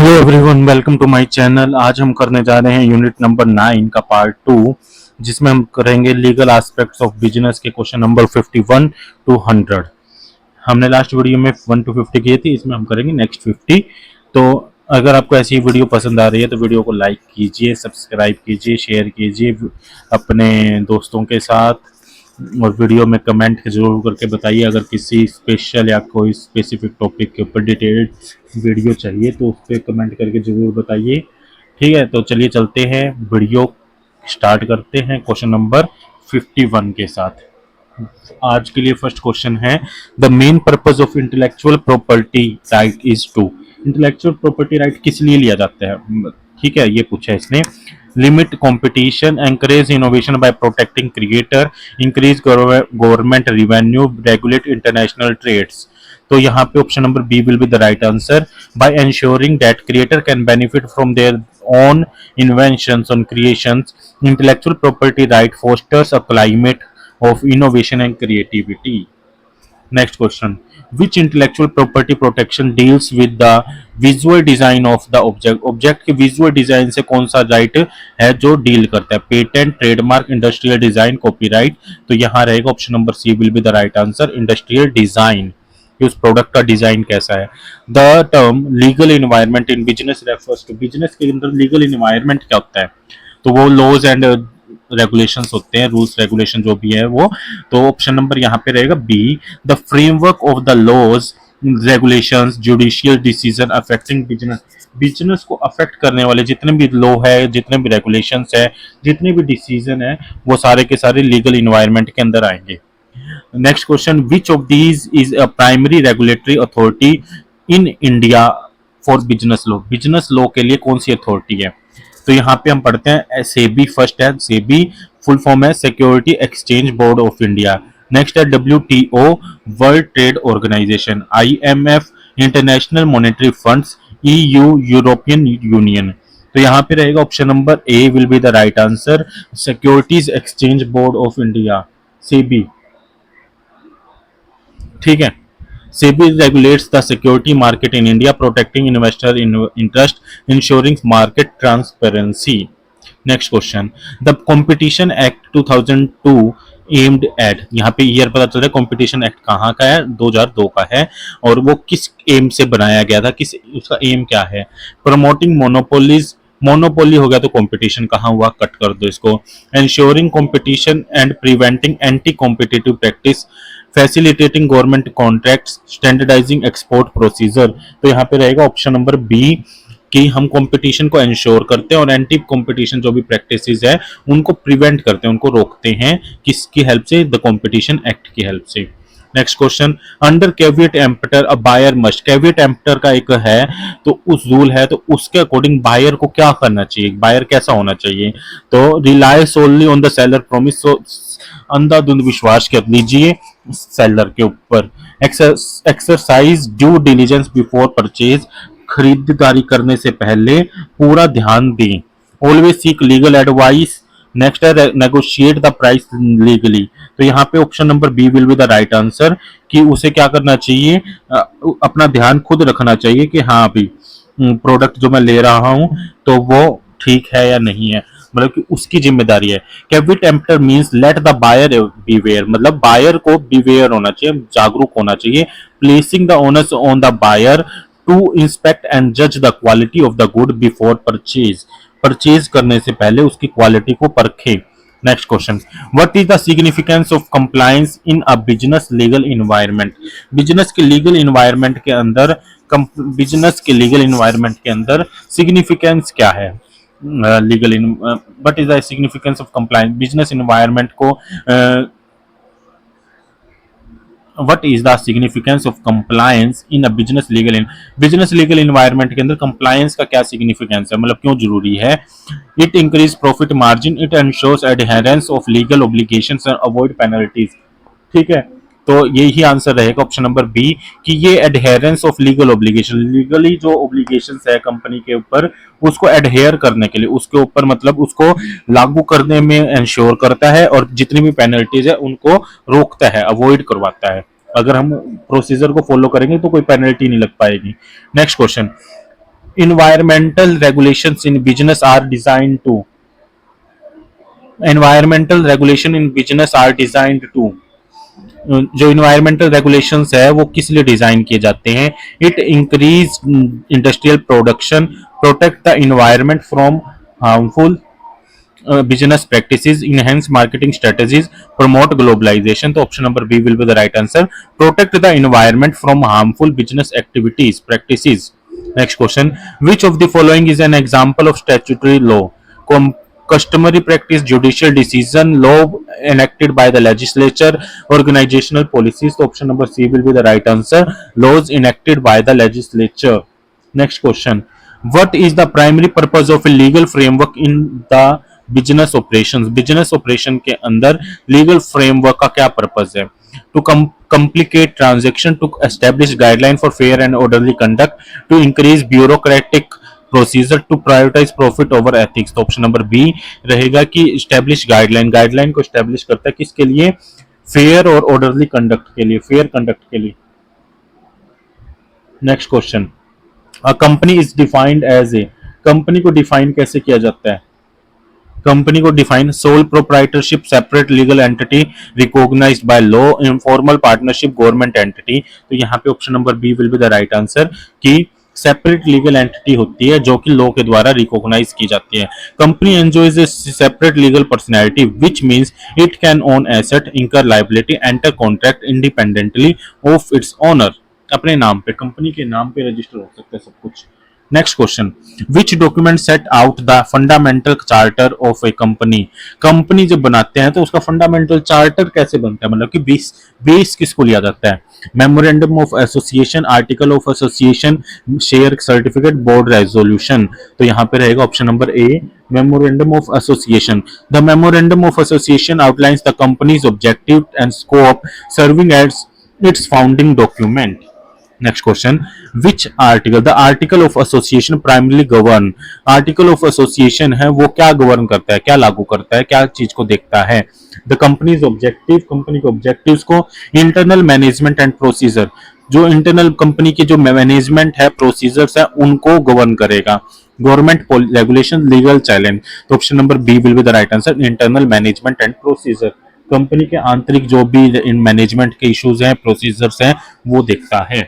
Hello everyone, welcome to my channel. आज हम करने जा रहे हैं यूनिट नंबर 9 का पार्ट 2, जिसमें हम करेंगे लीगल एस्पेक्ट्स ऑफ बिजनेस के क्वेश्चन नंबर 51 टू 100। हमने लास्ट वीडियो में 1 टू 50 किए थे, इसमें हम करेंगे नेक्स्ट 50। तो अगर आपको ऐसी वीडियो पसंद आ रही है तो वीडियो को लाइक कीजिए, सब्सक्राइब कीजिए, शेयर कीजिए अपने दोस्तों के साथ, और वीडियो में कमेंट जरूर करके बताइए अगर किसी स्पेशल या कोई स्पेसिफिक टॉपिक के ऊपर डिटेल्ड वीडियो चाहिए तो उस पर कमेंट करके जरूर बताइए। ठीक है, तो चलिए चलते हैं, वीडियो स्टार्ट करते हैं क्वेश्चन नंबर 51 के साथ। आज के लिए फर्स्ट क्वेश्चन है, the main purpose of intellectual property right is to. Intellectual property right किस लिए लिया जाता है? ठीक है, ये पूछा है इसने। Limit competition, encourage innovation by protecting creator, increase government revenue, regulate international trades. तो यहाँ पे option number B will be the right answer. By ensuring that creator can benefit from their own inventions and creations, intellectual property right fosters a climate of innovation and creativity. Next question, which intellectual property protection deals with the visual design of the object? Object के visual design से कौन सा right है जो deal करता है? Patent, trademark, industrial design, copyright. तो यहाँ रहेगा option number C will be the right answer, industrial design, कि उस प्रोडक्ट का डिजाइन कैसा है। The term legal environment in business refers to, business के अंदर लीगल इन्वायरमेंट क्या होता है? तो वो लॉज एंड रेगुलेशंस होते हैं, रूल्स रेगुलेशन जो भी है वो। तो ऑप्शन नंबर यहाँ पे रहेगा B, the framework of the laws, regulations, judicial decision affecting business. Business को अफेक्ट करने वाले जितने भी लॉ है, जितने भी रेगुलेशंस है, जितने भी डिसीजन है, वो सारे के सारे लीगल इन्वायरमेंट के अंदर आएंगे। Next question, which of these is a primary regulatory authority in India for business law? Business law के लिए कौन सी अथॉरिटी है? तो यहाँ पे हम पढ़ते हैं सेबी फर्स्ट है, सेबी फुल फॉर्म है security exchange board of India. Next है WTO world trade organization, IMF international monetary funds, EU European union. तो यहाँ पे रहेगा option number A will be the right answer, securities exchange board of India, SEBI. ठीक है, SEBI regulates the security market in India, protecting investor interest, insuring market transparency. Next question, the competition act 2002 aimed at, यहाँ पे year पता चल रहा है, competition act कहाँ का है? 2002 का है, और वो किस एम से बनाया गया था, किस उसका एम क्या है? प्रमोटिंग मोनोपोलीज, मोनोपोली हो गया तो कंपटीशन कहाँ हुआ? कट कर दो इसको। Ensuring competition and preventing anti competitive practice, facilitating government contracts, standardising export procedure. तो यहाँ पे रहेगा ऑप्शन नंबर बी, कि हम कंपटीशन को इंश्योर करते हैं और एंटी कंपटीशन जो भी प्रैक्टिसेस है उनको प्रिवेंट करते हैं, उनको रोकते हैं, किसकी हेल्प से? द कंपटीशन एक्ट की हेल्प से। Next question, under caveat emptor a buyer must, caveat emptor का एक है तो उस रूल है, तो उसके अकॉर्डिंग बायर को क्या करना चाहिए? बायर कैसा होना चाहिए? तो rely solely on the seller promise, अंधाधुंध विश्वास कर लीजिए सेलर के ऊपर। Exercise due diligence before purchase, खरीदारी करने से पहले पूरा ध्यान दें। Always seek legal advice. Next है नेगोशिएट द प्राइस लीगली। तो यहाँ पे option number B will be the right answer, कि उसे क्या करना चाहिए? अपना ध्यान खुद रखना चाहिए कि हाँ अभी प्रोडक्ट जो मैं ले रहा हूं तो वो ठीक है या नहीं है, मतलब कि उसकी जिम्मेदारी है। Caveat emptor means let the buyer beware, मतलब बायर को बीवेयर होना चाहिए, जागरूक होना चाहिए। Placing the onus on the buyer to inspect and जज the quality of the good before purchase, purchase करने से पहले उसकी क्वालिटी को परखे। Next question, what is the significance of compliance in a business legal environment? Business के legal environment के अंदर, बिजनेस के लीगल इन्वायरमेंट के अंदर सिग्निफिकेंस क्या है? Legal in, what is the significance of compliance? Business environment को what is the significance of compliance in a business legal in business legal environment के अंदर compliance का क्या significance है, मतलब क्यों जरूरी है? It increase profit margin, it ensures adherence of legal obligations and avoid penalties। ठीक है, तो यही आंसर रहेगा ऑप्शन नंबर बी, कि ये adherence of legal obligation, legally जो ओब्लिगेशंस है कंपनी के ऊपर उसको एडहेयर करने के लिए, उसके ऊपर मतलब उसको लागू करने में इंश्योर करता है, और जितनी भी पेनल्टीज है उनको रोकता है, अवॉइड करवाता है। अगर हम प्रोसीजर को फॉलो करेंगे तो कोई पेनल्टी नहीं लग पाएगी। Next question, environmental regulations in business are designed to environmental regulation in business are designed to जो इन्वायरमेंटल रेगुलेशंस है वो किस लिए डिजाइन किए जाते हैं? It increase industrial production, protect the environment from harmful business practices, enhance marketing strategies, promote globalization. So option number B will be the right answer. Protect the environment from harmful business activities, practices. Next question. Which of the following is an example of statutory law? Customary practice, judicial decision, law enacted by the legislature, organizational policies. So option number C will be the right answer. Laws enacted by the legislature. Next question. What is the primary purpose of a legal framework in the business operations? Business operation के अंदर legal framework का क्या purpose है? To complicate transaction, to establish guideline for fair and orderly conduct, to increase bureaucratic procedure, to prioritize profit over ethics. तो option number B रहेगा कि establish guideline, guideline को establish करता है किसके लिए? फेयर और ऑर्डरली कंडक्ट के लिए, फेयर कंडक्ट के लिए. Next question. A company is defined as a, company को डिफाइन कैसे किया जाता है? कंपनी को define sole proprietorship, separate legal entity recognised by law, informal partnership, government entity. तो यहाँ पे option number B will be the right answer कि सेपरेट लीगल एंटिटी होती है जो कि लॉ के द्वारा रिकॉग्नाइज की जाती है. Company enjoys a separate legal personality which means it can own asset, incur liability, enter contract independently of its owner. अपने नाम पे, कंपनी के नाम पे रजिस्टर हो सकता है सब कुछ. Next question. Which document set out the fundamental charter of a company? Company जब बनाते हैं तो उसका फंडामेंटल चार्टर कैसे बनता है, मतलब कि बेस किसको लिया जाता है? Memorandum of association, article of association, share certificate, board resolution. तो यहाँ पे रहेगा option number A, memorandum of association. The memorandum of association outlines the company's objective and scope serving as its founding document. Next question. Which article? The article of association primarily govern. Article of association है वो क्या govern करता है, क्या लागू करता है, क्या चीज को देखता है? The company's objective, कंपनी के objectives को, internal management and procedure, जो इंटरनल कंपनी की जो मैनेजमेंट है, प्रोसीजर्स है, उनको गवर्न करेगा. Government regulation, legal challenge. तो option number B will be the right answer, internal management and procedure. Company के आंतरिक जो भी इन मैनेजमेंट के इश्यूज हैं, प्रोसीजर्स हैं, वो देखता है.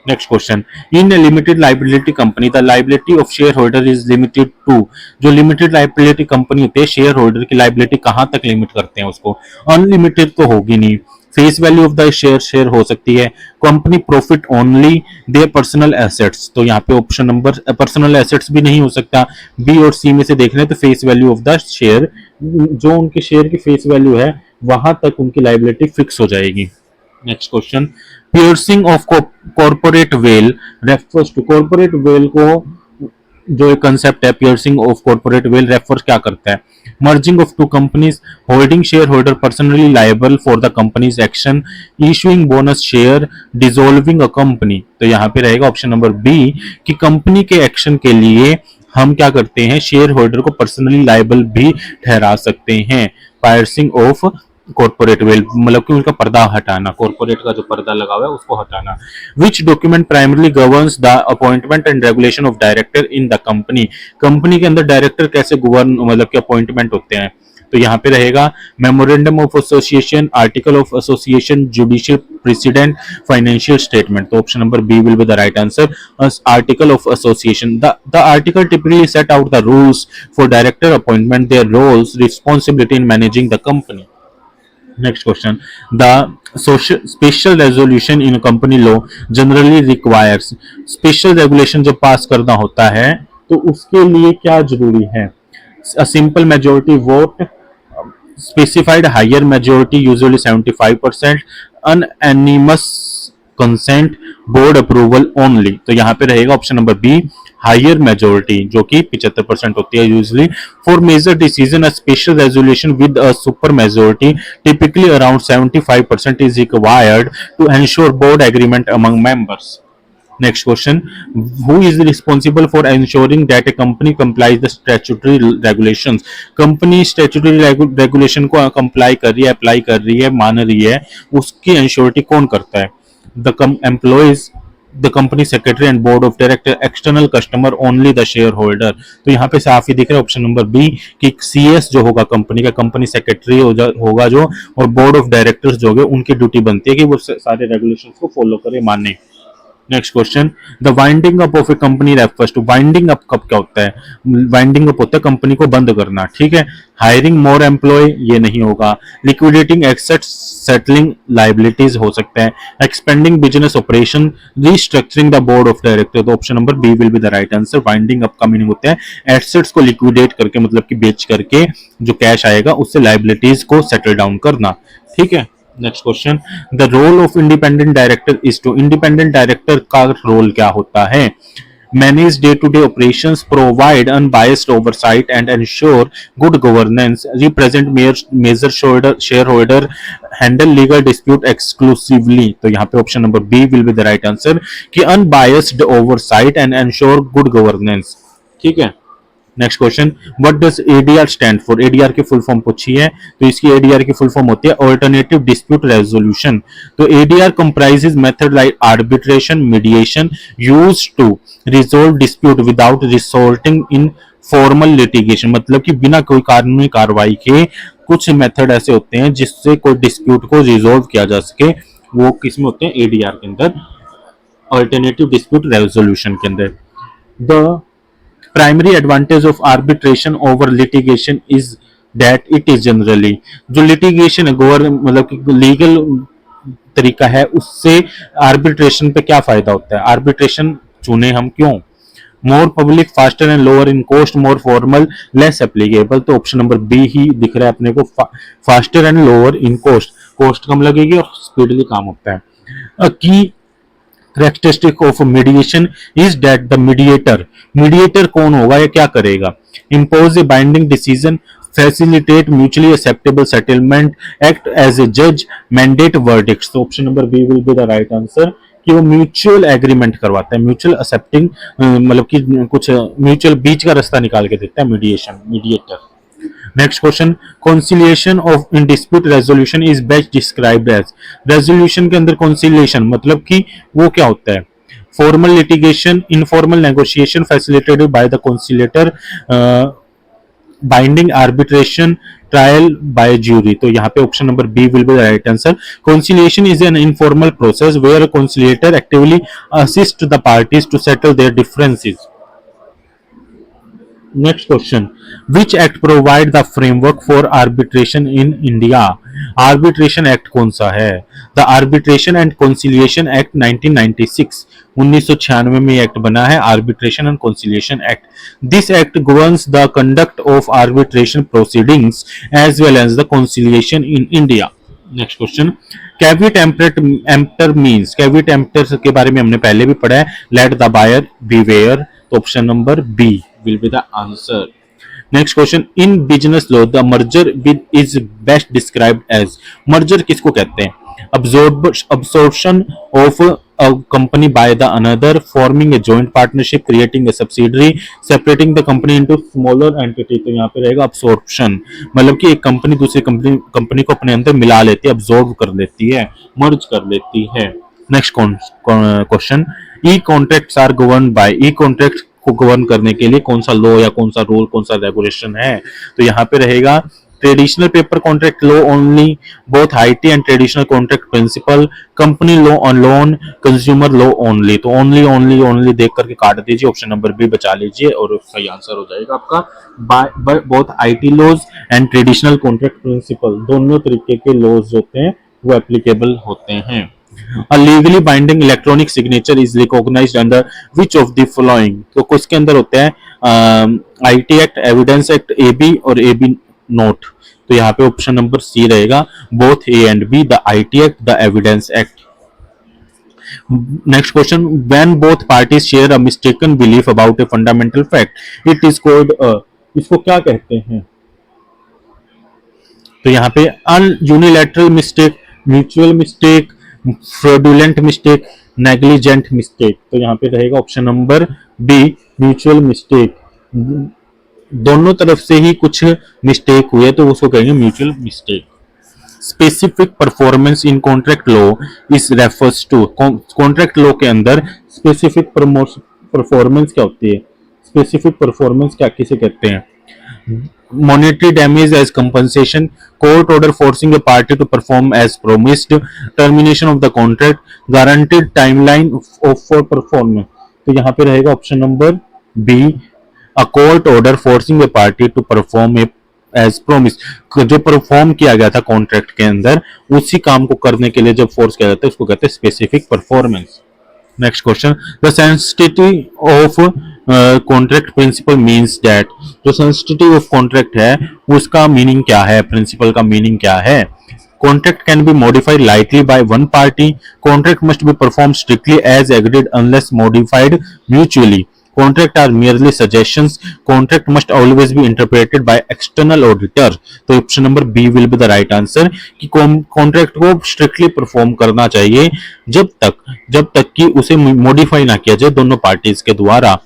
Next question. In limited liability company the liability of share holder is limited to. जो लिमिटेड लाइबिलिटी कंपनी होती है, शेयर होल्डर की लाइबिलिटी कहां तक लिमिट करते हैं उसको? अनलिमिटेड तो होगी नहीं. Face value of the share हो सकती है. कंपनी प्रॉफिट ओनली, दे पर्सनल एसेट्स. तो यहाँ पे ऑप्शन नंबर पर्सनल एसेट्स भी नहीं हो सकता. बी और सी में से देख लें तो face value of the share, जो उनके शेयर की फेस वैल्यू है वहां तक उनकी लाइबिलिटी फिक्स हो जाएगी. Next question. Piercing of corporate veil refers to. Corporate veil को जो एक कंसेप्ट है, piercing of corporate veil refer क्या करता है? Merging of two companies, holding shareholder personally liable for the company's action, issuing bonus share, dissolving a company. तो यहाँ पे रहेगा ऑप्शन नंबर बी कि कंपनी के एक्शन के लिए हम क्या करते हैं, शेयर होल्डर को पर्सनली लायबल भी ठहरा सकते हैं. पायर्सिंग ऑफ कॉर्पोरेट वेल मतलब कि उनका पर्दा हटाना, कॉर्पोरेट का जो पर्दा लगा हुआ है उसको हटाना. Which document primarily governs the appointment and regulation of director in the company? Company के अंदर डायरेक्टर कैसे गवर्न मतलब कि अपॉइंटमेंट होते हैं? तो यहाँ पे रहेगा memorandum of association, article of association, judicial president, financial statement. तो option number B will be the right answer, article of association. The article typically set out the rules for director appointment, their roles, responsibility in managing the company. Next question. The special resolution in company law generally requires. Special regulation जब पास करना होता है तो उसके लिए क्या जरूरी है? A simple majority vote, specified higher majority usually 75%, unanimous consent, board approval only. तो यहाँ पे रहेगा option number B, higher majority, जो कि 75% होती है usually. For major decision a special resolution with a super majority typically around 75% is required to ensure board agreement among members. Next question. Who is responsible for ensuring that a company complies the statutory regulations? Company statutory regulation को comply कर रही है, apply कर रही है, मान रही है, उसकी ensurety कौन करता है? The employees, the company secretary and board of director, external customer only the share holder. तो यहाँ पे साफ ही दिख रहा है ऑप्शन नंबर बी कि सीएस जो होगा कंपनी का, कंपनी सेक्रेटरी होगा जो, और बोर्ड ऑफ डायरेक्टर्स जो होंगे उनकी ड्यूटी बनती है कि वो सारे रेगुलेशंस को फॉलो करे, माने। Next question, the winding up of a company refers to, winding up कब क्या होता है? वाइंडिंग अप होता है कंपनी को बंद करना, ठीक है। हायरिंग मोर एम्प्लॉय, ये नहीं होगा। लिक्विडेटिंग एसेट्स, सेटलिंग लाइबिलिटीज हो सकते हैं। Expanding business operation, restructuring the board of director. तो option number B will be the right answer. Winding up का मीनिंग होता है एसेट्स को लिक्विडेट करके, मतलब कि बेच करके जो कैश आएगा उससे लाइबिलिटीज को सेटल डाउन करना, ठीक है। Next question, the role of independent director is to, independent director का रोल क्या होता है? Manage day to day operations, provide unbiased oversight and ensure good governance, represent major share holder, handle legal dispute exclusively. तो यहाँ पे option number B will be the right answer कि unbiased oversight and ensure good governance, ठीक है। Next question, what does ADR stand for? ADR की full form पूछी है, तो इसकी एडीआर की फुल फॉर्म होती है ऑल्टरनेटिव डिस्प्यूट रेजोल्यूशन। तो ADR comprises method like arbitration, mediation, used to resolve dispute without resorting in formal litigation, मतलब कि बिना कोई कानूनी कार्रवाई के कुछ मेथड ऐसे होते हैं जिससे कोई डिस्प्यूट को रिजोल्व किया जा सके, वो किसमें होते हैं? एडीआर के अंदर, ऑल्टरनेटिव डिस्प्यूट रेजोल्यूशन के अंदर। The primary advantage of arbitration over litigation is that it is generally, जो लिटिगेशन है मतलब कि लीगल तरीका है, उससे आर्बिट्रेशन पे क्या फायदा होता है? आर्बिट्रेशन चुने हम क्यों? More public, faster and lower in cost, more formal, less applicable. तो ऑप्शन नंबर बी ही दिख रहा है अपने को, faster and lower in cost, cost कम लगेगी और स्पीडली काम होता है। की characteristic of mediation is that the mediator कौन होगा या क्या करेगा? impose a binding decision, facilitate mutually acceptable settlement, act as a judge, mandate verdicts। तो option number B will be the right answer कि वो म्यूचुअल एग्रीमेंट करवाता है, म्यूचुअल एक्सेप्टिंग, मतलब कि कुछ म्यूचुअल बीच का रास्ता निकाल के देता है mediator. Next question, conciliation of in dispute resolution is best described as, resolution के अंदर कॉन्सिलिएशन मतलब कि वो क्या होता है? Formal litigation, informal negotiation facilitated by the conciliator, binding arbitration, trial by jury. तो यहाँ पे option number B will be the right answer. Conciliation is an informal process where a conciliator actively assist the parties to settle their differences. Next question, which act provide the framework for arbitration in India? Arbitration act कौन सा है? The arbitration and conciliation act 1996, 1996 में act बना है, arbitration and conciliation act. This act governs the conduct of arbitration proceedings as well as the conciliation in India. Next question, caveat emptor means, caveat emptor के बारे में हमने पहले भी पढ़ा है, लेट द बायर बीवेयर। तो option number B will be the answer. Next question, in business law the merger is best described as, merger किसको कहते हैं? Absorption of a company by the another, forming a joint partnership, creating a subsidiary, separating the company into smaller entity। तो यहाँ पे रहेगा absorption, मतलब कि एक कंपनी दूसरी कंपनी को अपने अंदर मिला लेती है, absorb कर लेती है, merge कर लेती है। Next question, e contracts are govern by, e contract को गवर्न करने के लिए कौन सा लॉ या कौन सा रूल, कौन सा रेगुलेशन है? तो यहाँ पे रहेगा traditional paper contract law only, both IT and traditional contract principle, company law on loan, consumer law only. तो ओनली ओनली ओनली देख करके काट दीजिए, ऑप्शन नंबर बी बचा लीजिए और सही आंसर हो जाएगा आपका both IT laws and traditional contract principle, दोनों तरीके के लॉज होते हैं वो एप्लीकेबल होते हैं। A legally binding electronic signature is recognized under which of the following? तो किसके अंदर होते हैं? IT act, evidence act, A B और एबी नोट। तो यहाँ पे ऑप्शन नंबर सी रहेगा, both A and B, the IT act, the evidence act. Next question, when both parties share a mistaken belief about a fundamental fact it is called, इसको क्या कहते हैं? तो यहाँ पे unilateral mistake, mutual mistake, fraudulent mistake, negligent mistake. तो यहाँ पे रहेगा option number B, mutual mistake. दोनों तरफ से ही कुछ मिस्टेक हुए तो उसको कहेंगे mutual mistake. Specific performance in contract law इस रेफर्स टू, कॉन्ट्रैक्ट लॉ के अंदर स्पेसिफिक परफॉर्मेंस क्या होती है, स्पेसिफिक परफॉर्मेंस क्या किसे कहते हैं? Monetary damage as compensation, court order forcing a party to perform as promised, termination of the contract, guaranteed timeline of for performance। तो यहाँ पे रहेगा option number B, a court order forcing a party to perform as promised। जो perform किया गया था contract के अंदर उसी काम को करने के लिए जब फोर्स किया जाता है उसको कहते हैं specific performance. Next question, the sensitivity of contract principle means that, जो सेंसिटिविटी ऑफ कॉन्ट्रैक्ट है उसका मीनिंग क्या है, प्रिंसिपल का मीनिंग क्या है? Contract can be modified lightly by one party. Contract must be performed strictly as agreed unless modified mutually. Contract are merely suggestions. Contract must always be interpreted by external auditor. तो option number B will be the right answer कि contract को strictly perform करना चाहिए जब तक कि उसे modify ना किया जाए दोनों पार्टीज के द्वारा।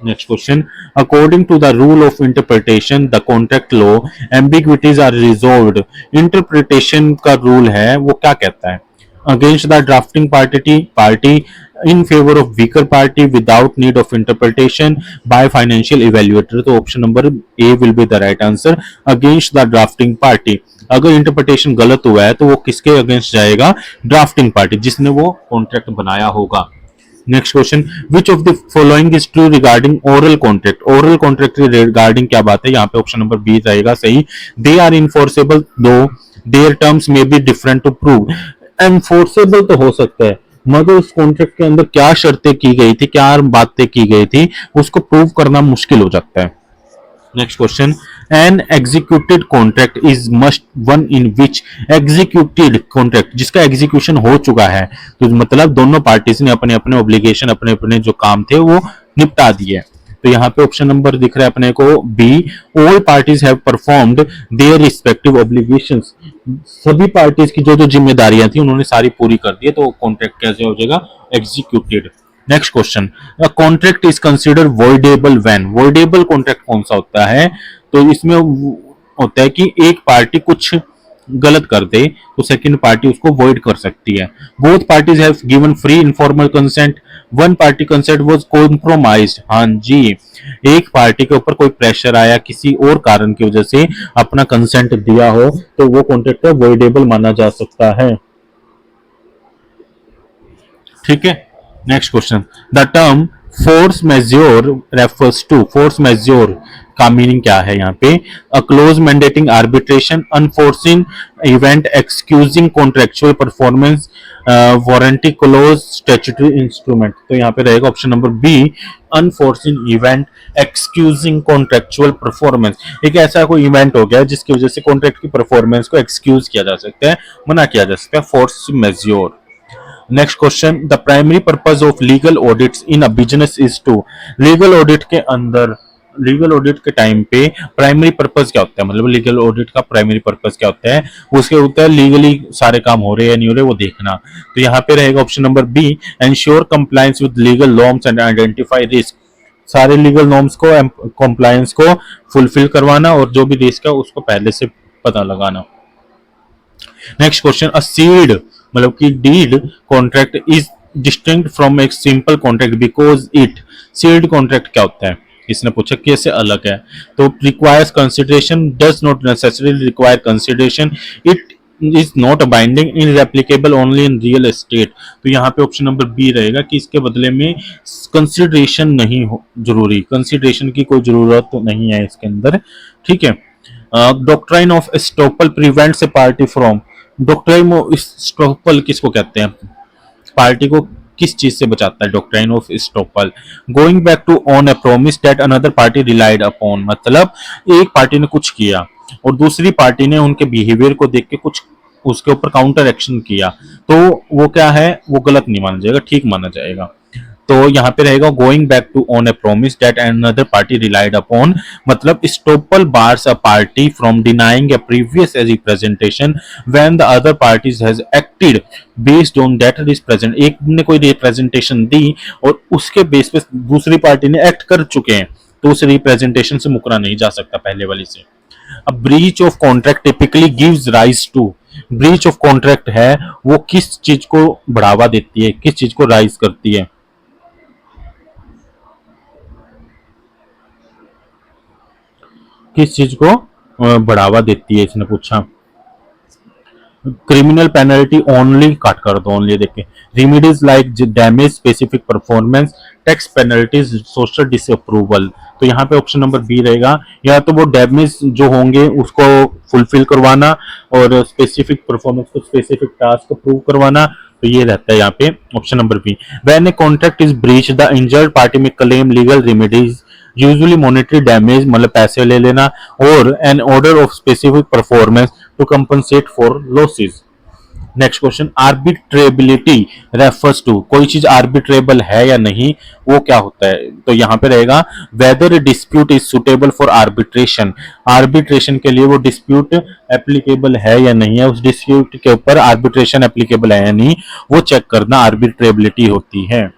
Next question. According to the rule of interpretation, the contract law, ambiguities are resolved. Interpretation का rule है वो क्या कहता है? Against the drafting party in favor of weaker party without need of interpretation by financial evaluator। तो option number A will be the right answer, against the drafting party। अगर interpretation गलत हुआ है तो वो किसके अगेंस्ट जाएगा? ड्राफ्टिंग पार्टी, जिसने वो कॉन्ट्रैक्ट बनाया होगा। Next question, which of the following is true regarding oral contract? Oral contract regarding क्या बात है? यहाँ पे ऑप्शन नंबर बी रहेगा सही। They are enforceable though their terms may be different to prove. Enforceable तो हो सकता है मगर उस कॉन्ट्रैक्ट के अंदर क्या शर्तें की गई थी, क्या बातें की गई थी, उसको प्रूव करना मुश्किल हो जाता है। Next question, an executed contract is must one in which, executed contract जिसका एग्जीक्यूशन हो चुका है, तो मतलब दोनों पार्टीज ने अपने अपने ऑब्लिगेशन अपने अपने जो काम थे वो निपटा दिए। तो यहाँ पे ऑप्शन नंबर दिख रहा है अपने को B, all parties have performed their respective obligations. सभी पार्टीज की जो जो जिम्मेदारियां थी उन्होंने सारी पूरी कर दी, तो कॉन्ट्रैक्ट कैसे हो जाएगा? Executed. Next question, contract is considered voidable when, voidable contract कौन सा होता है? तो इसमें होता है कि एक पार्टी कुछ गलत कर दे तो सेकंड पार्टी उसको वॉइड कर सकती है। Both parties have given free informal consent, one party consent was compromised. हाँ जी, एक पार्टी के ऊपर कोई प्रेशर आया किसी और कारण की वजह से अपना कंसेंट दिया हो तो वो कॉन्ट्रैक्ट वॉइडेबल माना जा सकता है। ठीक है। Next question, the term force majeure refers to, force majeure का मीनिंग क्या है यहाँ पे? A clause mandating arbitration, unforeseen event excusing contractual performance, warranty clause, statutory instrument. तो यहाँ पे रहेगा option number B, unforeseen event excusing contractual performance. एक ऐसा कोई इवेंट हो गया जिसकी वजह से कॉन्ट्रैक्ट की परफॉर्मेंस को एक्सक्यूज किया जा सकता है, मना किया जा सकता है, force majeure. Next question, the primary purpose of legal audits in a business is to, legal audit के अंदर, लीगल ऑडिट के टाइम पे प्राइमरी पर्पस क्या होता है, मतलब लीगल ऑडिट का प्राइमरी पर्पस क्या होता है? उसके होता है लीगली सारे काम हो रहे हैं या नहीं हो रहे वो देखना। तो यहाँ पे रहेगा option number B, ensure compliance with legal norms and identify risk, सारे लीगल नॉर्म्स को कंप्लायंस को फुलफिल करवाना और जो भी रिस्क है उसको पहले से पता लगाना। नेक्स्ट क्वेश्चन, अ सील्ड मतलब कि deed contract is distinct from एक simple contract because it, sealed contract क्या होता है? इसने पूछा कैसे अलग है? तो requires consideration, does not necessarily require consideration, it is not binding, inapplicable only in real estate. तो यहाँ पे ऑप्शन नंबर बी रहेगा कि इसके बदले में कंसिडरेशन नहीं हो जरूरी, कंसिडरेशन की कोई जरूरत तो नहीं है इसके अंदर। ठीक है। Doctrine of estoppel prevents A party from, doctrine of estoppel किसको कहते हैं? पार्टी को किस चीज से बचाता है? Doctrine of estoppel, going back to on a promise that another party relied upon, मतलब एक पार्टी ने कुछ किया और दूसरी पार्टी ने उनके बिहेवियर को देख के कुछ उसके ऊपर काउंटर एक्शन किया, तो वो क्या है? वो गलत नहीं माना जाएगा, ठीक माना जाएगा। तो यहाँ पे रहेगा going back to on a promise that another party relied upon, मतलब estoppel bars a party from denying a previous representation when the other parties has acted based on that represent, एक ने कोई रिप्रेजेंटेशन दी और उसके base पे दूसरी party ने act कर चुके हैं तो उस रिप्रेजेंटेशन से मुकरा नहीं जा सकता पहले वाली से। A breach of contract typically gives rise to, breach of contract है वो किस चीज को बढ़ावा देती है, किस चीज को राइज करती है, किस चीज को बढ़ावा देती है, इसने पूछा। क्रिमिनल पेनल्टी ओनली काट कर दो, ओनली देखे। Remedies like damage, specific performance, tax penalties, social disapproval. तो यहाँ पे ऑप्शन नंबर बी रहेगा, या तो वो डैमेज जो होंगे उसको फुलफिल करवाना और स्पेसिफिक परफॉर्मेंस को स्पेसिफिक टास्क प्रूव करवाना। तो ये रहता है यहाँ पे option number B. When a contract is breach the injured party may claim legal remedies, usually monetary damage मतलब पैसे ले लेना, और an order of specific performance to compensate for losses. Next question, arbitrability refers to, कोई चीज arbitrable है या नहीं, वो क्या होता है। तो यहाँ पे रहेगा whether dispute is suitable for arbitration, arbitration के लिए वो डिस्प्यूट एप्लीकेबल है या नहीं है, उस डिस्प्यूट के ऊपर आर्बिट्रेशन एप्लीकेबल है या नहीं, वो चेक करना आर्बिट्रेबिलिटी होती है।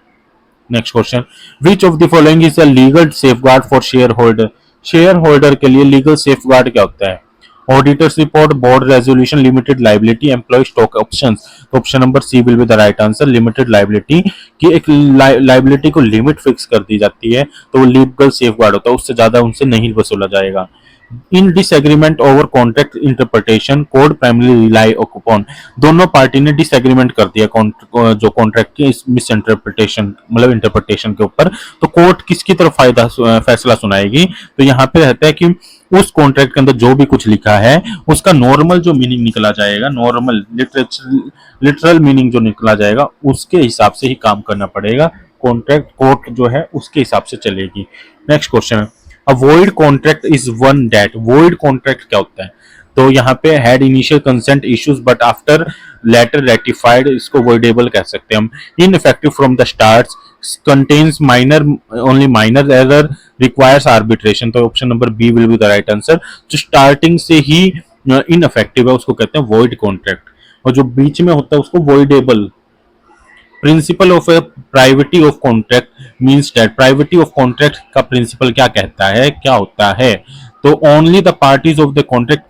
Next question, which of the following is a legal safeguard for share holder, share holder के लिए लीगल सेफगार्ड क्या होता है। Auditor's report, board resolution, limited liability, employ stock options. तो option number C will be the right answer. Limited liability की एक liability को limit fix कर दी जाती है तो वो लीगल सेफगार्ड होता है, उससे ज्यादा उनसे नहीं वसूला जाएगा। In disagreement over contract interpretation court primary rely upon, दोनों पार्टी ने डिसएग्रीमेंट कर दिया जो कॉन्ट्रैक्ट की मिस इंटरप्रिटेशन मतलब इंटरप्रिटेशन के ऊपर, तो कोर्ट किसकी तरफ फैसला सुनाएगी। तो यहाँ पे रहता है कि उस कॉन्ट्रैक्ट के अंदर जो भी कुछ लिखा है उसका नॉर्मल जो मीनिंग निकला जाएगा, नॉर्मल लिटरल मीनिंग जो निकला जाएगा उसके हिसाब से ही काम करना पड़ेगा, कॉन्ट्रैक्ट कोर्ट जो है उसके हिसाब से चलेगी। Next question, a void contract is one that, void contract क्या होता है। तो यहाँ पे had initial consent issues but after later ratified, इसको वॉइडेबल कह सकते हैं हम। Ineffective from the start, contains minor only minor error, requires arbitration. तो option number B will be the right answer. जो स्टार्टिंग से ही इनइफेक्टिव है उसको कहते हैं वॉइड कॉन्ट्रैक्ट, और जो बीच में होता है उसको voidable. Principle of a privity of contract means that, privity of contract का प्रिंसिपल क्या कहता है, क्या होता है। तो only the parties of the contract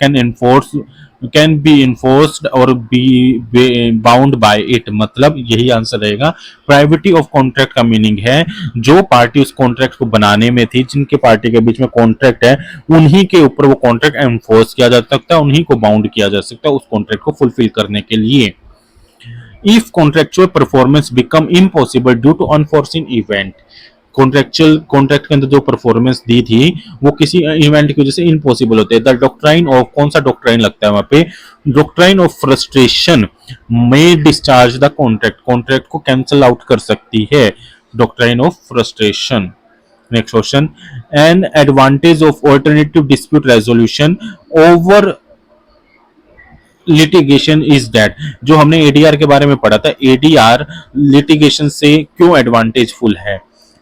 can be enforced और बी बाउंड बाय इट, मतलब यही आंसर रहेगा। प्राइवेटी ऑफ कॉन्ट्रैक्ट का मीनिंग है जो पार्टी उस कॉन्ट्रैक्ट को बनाने में थी, जिनके पार्टी के बीच में कॉन्ट्रैक्ट है, उन्हीं के ऊपर वो कॉन्ट्रैक्ट एनफोर्स किया जा सकता है, उन्हीं को बाउंड किया जा सकता है उस कॉन्ट्रैक्ट को फुलफिल करने के लिए। If contractual performance become impossible due to unforeseen event, contractual contract के अंदर जो परफॉर्मेंस दी थी वो किसी इवेंट की वजह से इम्पॉसिबल होते हैं। द डॉक्ट्राइन ऑफ, कौन सा डॉक्ट्राइन लगता है वहां पे, डॉक्ट्राइन ऑफ फ्रस्ट्रेशन में डिस्चार्ज द कॉन्ट्रैक्ट, कॉन्ट्रैक्ट को कैंसिल आउट कर सकती है, doctrine of frustration. Next question, an advantage of alternative dispute resolution over litigation is that, जो हमने एडीआर के बारे में पढ़ा था, एडीआर लिटिगेशन से क्यों एडवांटेजफुल है।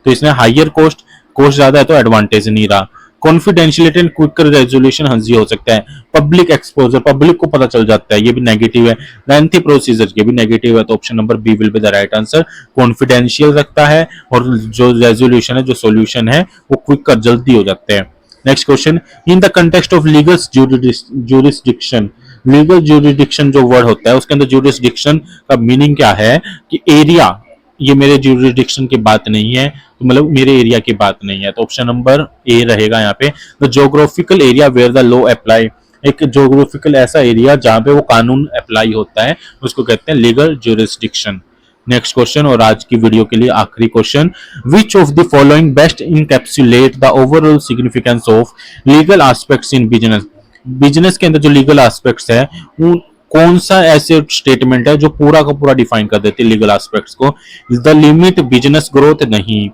तो इसने हायर कॉस्ट ज्यादा है तो एडवांटेज नहीं रहा। कॉन्फिडेंशियलिटी एंड क्विकर रेजोल्यूशन हंसी हो सकता है। पब्लिक एक्सपोजर, पब्लिक को पता चल जाता है, ये भी नेगेटिव है। लेंथी प्रोसीजर, ये भी नेगेटिव है। तो option number B will be the right answer. Confidential रखता है और जो रेजोल्यूशन है, जो सोल्यूशन है, वो क्विकर जल्दी हो जाते हैं। Next question, in the context of legal jurisdiction, legal jurisdiction जो वर्ड होता है उसके अंदर ज्यूरिसडिक्शन का मीनिंग क्या है कि एरिया, ये मेरे ज्यूरिसडिक्शन की बात नहीं है, तो मतलब मेरे एरिया की बात नहीं है। तो ऑप्शन नंबर ए रहेगा यहाँ पे। The geographical area where the law apply, एक ज्योग्राफिकल ऐसा एरिया जहां पे वो कानून अप्लाई होता है उसको कहते हैं लीगल ज्यूरिसडिक्शन। नेक्स्ट क्वेश्चन और आज की वीडियो के लिए आखिरी question, which of the following best encapsulate the overall significance of legal aspects in business, business के अंदर जो लीगल एस्पेक्ट्स है वो कौन सा ऐसे स्टेटमेंट है जो पूरा का पूरा डिफाइन कर देती है लीगल एस्पेक्ट्स को। द लिमिट बिजनेस ग्रोथ नहीं,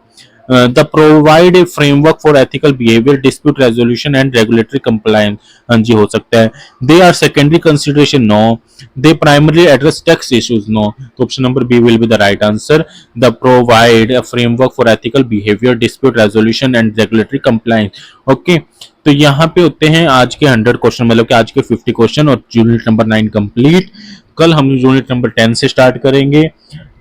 they provide a framework for ethical behaviour, dispute resolution and regulatory compliance, हाँ जी हो सकता है। They are secondary consideration, no. They primarily address tax issues, no. तो option number B will be the right answer. They provide a framework for ethical behaviour, dispute resolution and regulatory compliance. Okay, तो यहाँ पे होते हैं आज के 100 question, मतलब कि आज के 50 क्वेश्चन और यूनिट नंबर 9 कंप्लीट। कल हम यूनिट नंबर 10 से स्टार्ट करेंगे।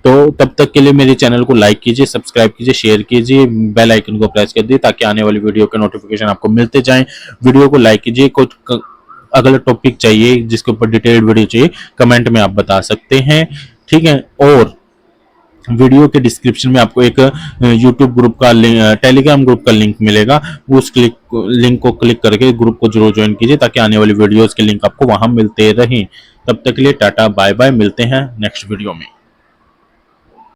तो तब तक के लिए मेरे चैनल को लाइक कीजिए, सब्सक्राइब कीजिए, शेयर कीजिए, बेल आइकन को प्रेस कर दिए ताकि आने वाली वीडियो के नोटिफिकेशन आपको मिलते जाएं। वीडियो को लाइक कीजिए, कुछ अगला टॉपिक चाहिए, जिसके ऊपर डिटेल्ड वीडियो चाहिए, कमेंट में आप बता सकते हैं, ठीक है। और वीडियो के डिस्क्रिप्शन में आपको एक यूट्यूब ग्रुप का टेलीग्राम ग्रुप का लिंक मिलेगा, उस लिंक को क्लिक करके ग्रुप को जरूर ज्वाइन कीजिए, ताकि आने वाली वीडियोस के लिंक आपको वहां मिलते रहें। तब तक के लिए टाटा बाय बाय, मिलते हैं नेक्स्ट वीडियो में।